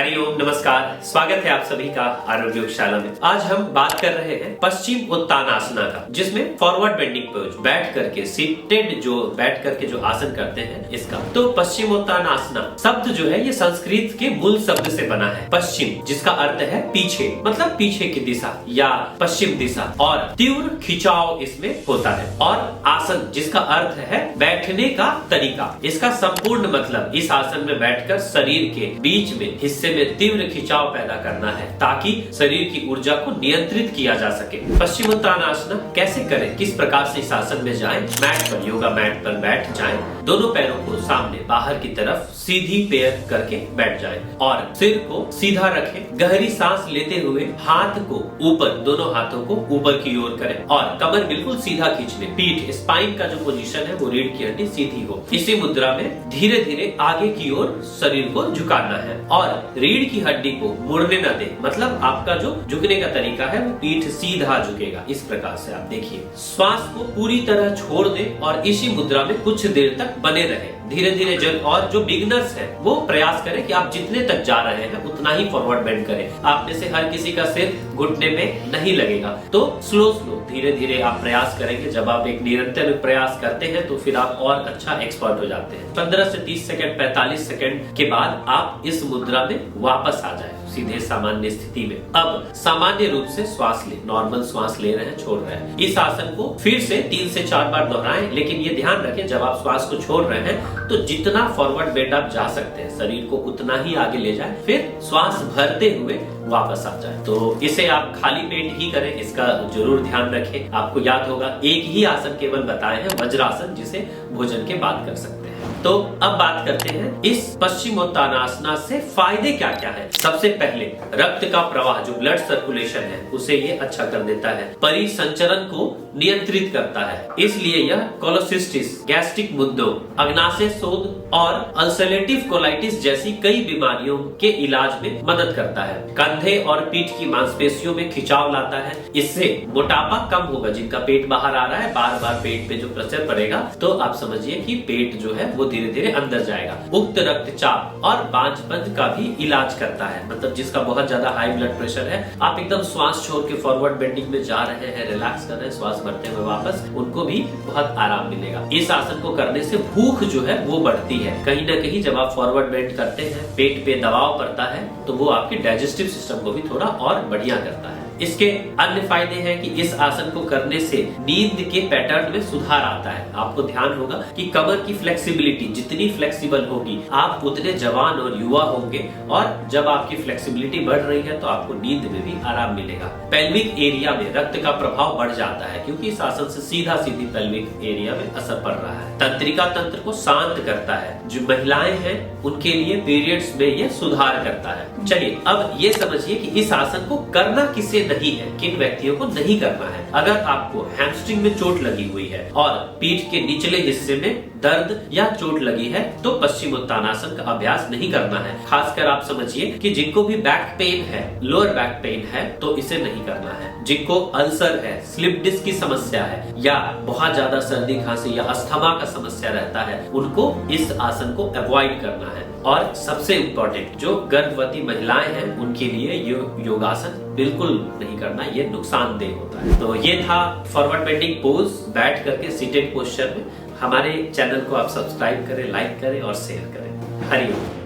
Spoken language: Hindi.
हरिओम, नमस्कार। स्वागत है आप सभी का आरोग्य योगशाला में। आज हम बात कर रहे हैं पश्चिम उत्तानासना का, जिसमें फॉरवर्ड बेंडिंग पोज, बैठ करके सीटेड जो बैठ करके जो आसन करते हैं इसका। तो पश्चिम उत्तानासना शब्द जो है ये संस्कृत के मूल शब्द से बना है। पश्चिम जिसका अर्थ है पीछे, मतलब पीछे की दिशा या पश्चिम दिशा, और तीव्र खिंचाव इसमें होता है। और आसन जिसका अर्थ है बैठने का तरीका। इसका संपूर्ण मतलब इस आसन में बैठकर शरीर के बीच में हिस्से में तीव्र खिंचाव पैदा करना है, ताकि शरीर की ऊर्जा को नियंत्रित किया जा सके। पश्चिम उत्तानासना कैसे करें, किस प्रकार से इस आसन में जाएं? मैट पर, योगा मैट पर बैठ जाएं, दोनों पैरों को सामने बाहर की तरफ सीधी पैर करके बैठ जाएं और सिर को सीधा रखें। गहरी सांस लेते हुए हाथ को ऊपर, दोनों हाथों को ऊपर की ओर करें और कमर बिल्कुल सीधा खींच लें। पीठ, स्पाइन का जो पोजीशन है वो रीढ़ की हड्डी सीधी हो। इसी मुद्रा में धीरे धीरे आगे की ओर शरीर को झुकाना है और रीढ़ की हड्डी को मुड़ने न दे, मतलब आपका जो झुकने का तरीका है वो पीठ सीधा झुकेगा। इस प्रकार से आप देखिए, श्वास को पूरी तरह छोड़ दें और इसी मुद्रा में कुछ देर तक बने रहें। धीरे धीरे और जो बिगिनर्स हैं वो प्रयास करें कि आप जितने तक जा रहे हैं उतना ही फॉरवर्ड बेंड करें। आप में से हर किसी का सिर घुटने में नहीं लगेगा, तो स्लो धीरे धीरे आप प्रयास करेंगे। जब आप एक निरंतर प्रयास करते हैं तो फिर आप और अच्छा एक्सपर्ट हो जाते हैं। 15 से 30 सेकंड, 45 सेकंड के बाद आप इस मुद्रा में वापस आ जाए सीधे सामान्य स्थिति में। अब सामान्य रूप से श्वास ले, नॉर्मल श्वास ले रहे हैं, छोड़ रहे हैं। इस आसन को फिर से 3 से 4 बार दोहराएं, लेकिन ये ध्यान रखें जब आप श्वास को छोड़ रहे हैं तो जितना फॉरवर्ड बेंड आप जा सकते हैं शरीर को उतना ही आगे ले जाएं, फिर श्वास भरते हुए वापस आ जाए। तो इसे आप खाली पेट ही करें, इसका जरूर ध्यान रखें। आपको याद होगा एक ही आसन केवल बताए हैं, वज्रासन, जिसे भोजन के बाद कर सकते हैं। तो अब बात करते हैं इस पश्चिमोत्तानासना से फायदे क्या क्या है। सबसे पहले रक्त का प्रवाह, जो ब्लड सर्कुलेशन है, उसे ये अच्छा कर देता है। परिसंचरण को नियंत्रित करता है, इसलिए यह कोलोसिस्टिस, गैस्ट्रिक मुद्दों, अग्नाशय शोथ और अल्सरेटिव कोलाइटिस जैसी कई बीमारियों के इलाज में मदद करता है। कंधे और पीठ की मांसपेशियों में खिंचाव लाता है, इससे मोटापा कम होगा। जिनका पेट बाहर आ रहा है, बार बार पेट पे जो प्रेशर पड़ेगा, तो आप समझिए कि पेट जो है वो धीरे धीरे अंदर जाएगा। उक्त रक्तचाप और बांझपन का भी इलाज करता है, मतलब जिसका बहुत ज्यादा हाई ब्लड प्रेशर है, आप एकदम श्वास छोड़ के फॉरवर्ड बेंडिंग में जा रहे हैं, रिलैक्स कर रहे हैं, श्वास भरते हुए वापस, उनको भी बहुत आराम मिलेगा। इस आसन को करने से भूख जो है वो बढ़ती है। कहीं ना कहीं जब आप फॉरवर्ड बेंड करते हैं, पेट पे दबाव पड़ता है, तो वो आपके डाइजेस्टिव सिस्टम को भी थोड़ा और बढ़िया करता है। इसके अन्य फायदे हैं कि इस आसन को करने से नींद के पैटर्न में सुधार आता है। आपको ध्यान होगा कि कमर की फ्लेक्सिबिलिटी जितनी फ्लेक्सिबल होगी, आप उतने जवान और युवा होंगे, और जब आपकी फ्लेक्सिबिलिटी बढ़ रही है तो आपको नींद में भी आराम मिलेगा। पेल्विक एरिया में रक्त का प्रभाव बढ़ जाता है, क्योंकि इस आसन से सीधा सीधी पेल्विक एरिया में असर पड़ रहा है। तंत्रिका तंत्र को शांत करता है। जो महिलाएं हैं उनके लिए पीरियड्स में ये सुधार करता है। चलिए अब ये समझिए कि इस आसन को करना किसे नहीं है, किन व्यक्तियों को नहीं करना है। अगर आपको हैमस्ट्रिंग में चोट लगी हुई है और पीठ के निचले हिस्से में दर्द या चोट लगी है, तो पश्चिम उत्तानासन का अभ्यास नहीं करना है। खासकर आप समझिए कि जिनको भी बैक पेन है, लोअर बैक पेन है, तो इसे नहीं करना है। जिनको अल्सर है, स्लिप डिस्क की समस्या है, या बहुत ज्यादा सर्दी खांसी या अस्थमा का समस्या रहता है, उनको इस आसन को अवॉइड करना है। और सबसे इम्पोर्टेंट, जो गर्भवती महिलाएं हैं उनके लिए योगासन बिल्कुल नहीं करना, ये नुकसानदेह होता है। तो ये था फॉरवर्ड बेंडिंग पोज, बैठ करके सीटेड पोस्चर में। हमारे चैनल को आप सब्सक्राइब करें, लाइक करें और शेयर करें। हरिओम।